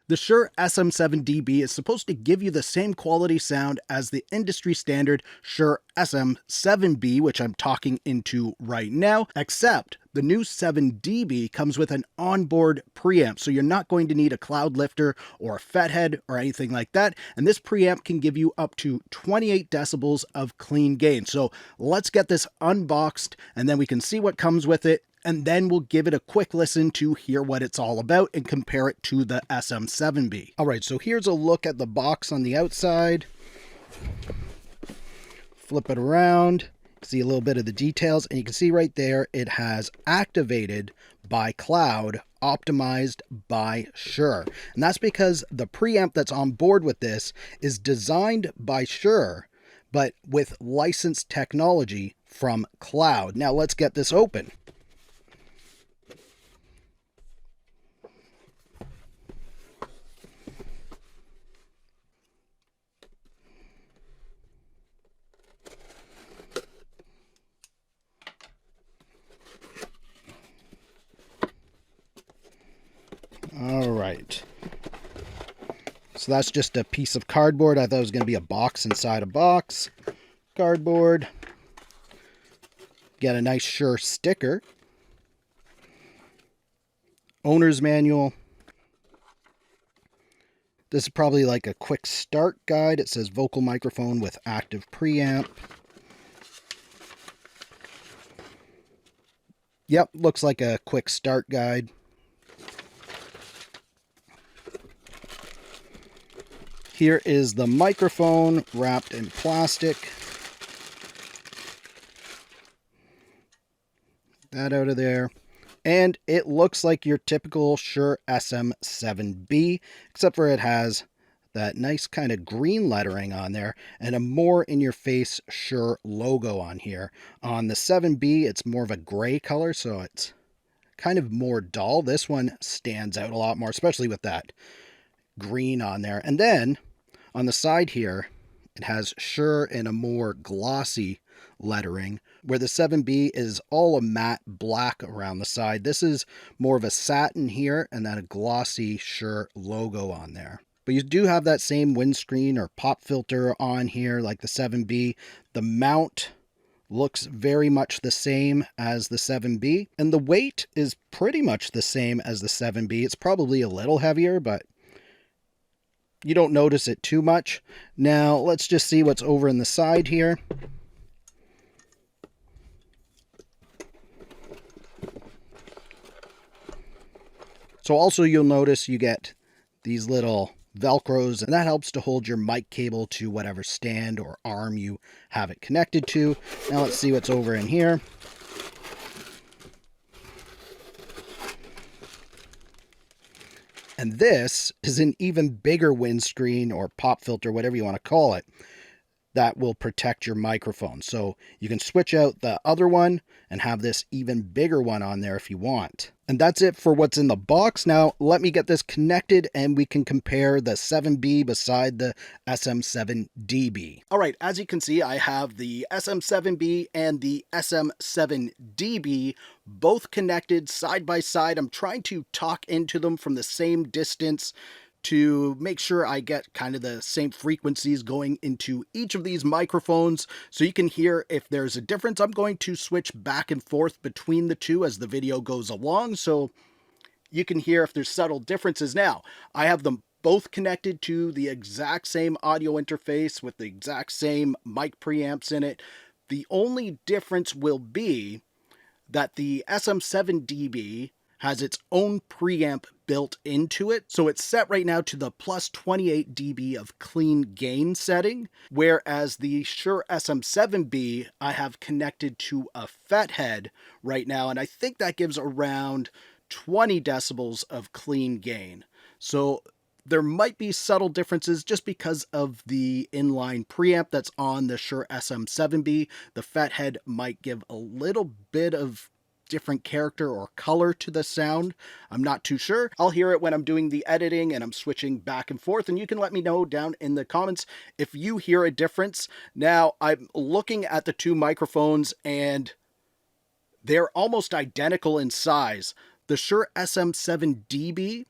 The Shure SM7dB is supposed to give you the same quality sound as the industry standard Shure SM7B, which I'm talking into right now, except the new 7dB comes with an onboard preamp, so you're not going to need a Cloudlifter or a Fathead or anything like that, and this preamp can give you up to 28 decibels of clean gain. So let's get this unboxed, and then we can see what comes with it, and then we'll give it a quick listen to hear what it's all about and compare it to the SM7B. All right, so here's a look at the box on the outside. Flip it around, see a little bit of the details, and you can see right there it has activated by cloud, optimized by Shure. And that's because the preamp that's on board with this is designed by Shure, but with licensed technology from cloud. Now let's get this open. All right. So that's just a piece of cardboard. I thought it was going to be a box inside a box. Cardboard. Get a nice Shure sticker. Owner's manual. This is probably like a quick start guide. It says vocal microphone with active preamp. Yep, looks like a quick start guide. Here is the microphone wrapped in plastic. That out of there. And it looks like your typical Shure SM7B, except for it has that nice kind of green lettering on there and a more in-your-face Shure logo on here. On the 7B, it's more of a gray color, so it's kind of more dull. This one stands out a lot more, especially with that green on there. And then on the side here, it has Shure in a more glossy lettering, where the 7B is all a matte black around the side. This is more of a satin here, and then a glossy Shure logo on there. But you do have that same windscreen or pop filter on here like the 7B. The mount looks very much the same as the 7B, and the weight is pretty much the same as the 7B. It's probably a little heavier, but you don't notice it too much. Now, let's just see what's over in the side here. So also you'll notice you get these little Velcros, and that helps to hold your mic cable to whatever stand or arm you have it connected to. Now let's see what's over in here. And this is an even bigger windscreen or pop filter, whatever you want to call it, that will protect your microphone. So you can switch out the other one and have this even bigger one on there if you want. And that's it for what's in the box. Now let me get this connected and we can compare the 7B beside the SM7dB. All right, as you can see, I have the SM7B and the SM7dB both connected side by side. I'm trying to talk into them from the same distance to make sure I get kind of the same frequencies going into each of these microphones so you can hear if there's a difference. I'm going to switch back and forth between the two as the video goes along so you can hear if there's subtle differences. Now, I have them both connected to the exact same audio interface with the exact same mic preamps in it. The only difference will be that the SM7dB has its own preamp built into it. So it's set right now to the plus 28 dB of clean gain setting, whereas the Shure SM7B I have connected to a Fathead right now, and I think that gives around 20 decibels of clean gain. So there might be subtle differences just because of the inline preamp that's on the Shure SM7B. The Fathead might give a little bit of different character or color to the sound. I'm not too sure. I'll hear it when I'm doing the editing and I'm switching back and forth, and you can let me know down in the comments if you hear a difference. Now, I'm looking at the two microphones and they're almost identical in size. The Shure SM7dB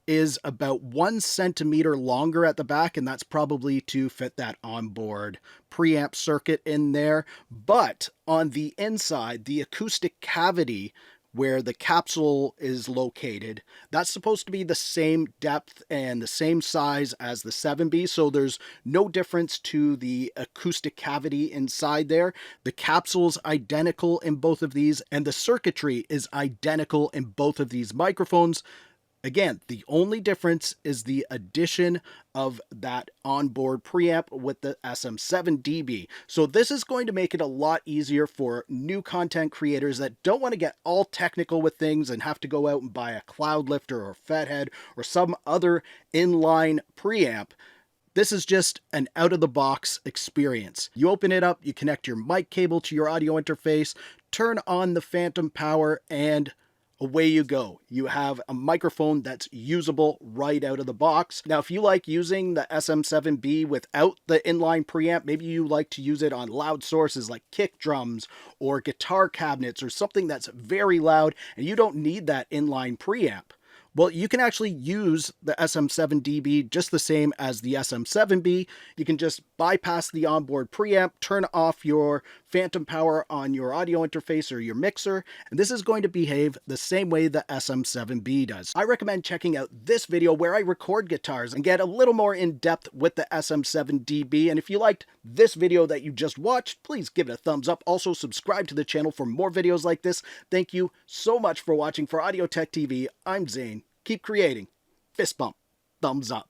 is about 1 centimeter longer at the back, and that's probably to fit that onboard preamp circuit in there. But on the inside, the acoustic cavity where the capsule is located, that's supposed to be the same depth and the same size as the 7B, so there's no difference to the acoustic cavity inside there. The capsule's identical in both of these, and the circuitry is identical in both of these microphones. Again, the only difference is the addition of that onboard preamp with the SM7dB. So this is going to make it a lot easier for new content creators that don't want to get all technical with things and have to go out and buy a Cloudlifter or Fathead or some other inline preamp. This is just an out-of-the-box experience. You open it up, you connect your mic cable to your audio interface, turn on the phantom power, and away you go. You have a microphone that's usable right out of the box. Now, if you like using the SM7B without the inline preamp, maybe you like to use it on loud sources like kick drums or guitar cabinets or something that's very loud and you don't need that inline preamp. Well, you can actually use the SM7dB just the same as the SM7B. You can just bypass the onboard preamp, turn off your phantom power on your audio interface or your mixer, and this is going to behave the same way the SM7B does. I recommend checking out this video where I record guitars and get a little more in depth with the SM7dB. And if you liked this video that you just watched, please give it a thumbs up. Also, subscribe to the channel for more videos like this. Thank you so much for watching. For Audio Tech TV, I'm Zane. Keep creating. Fist bump. Thumbs up.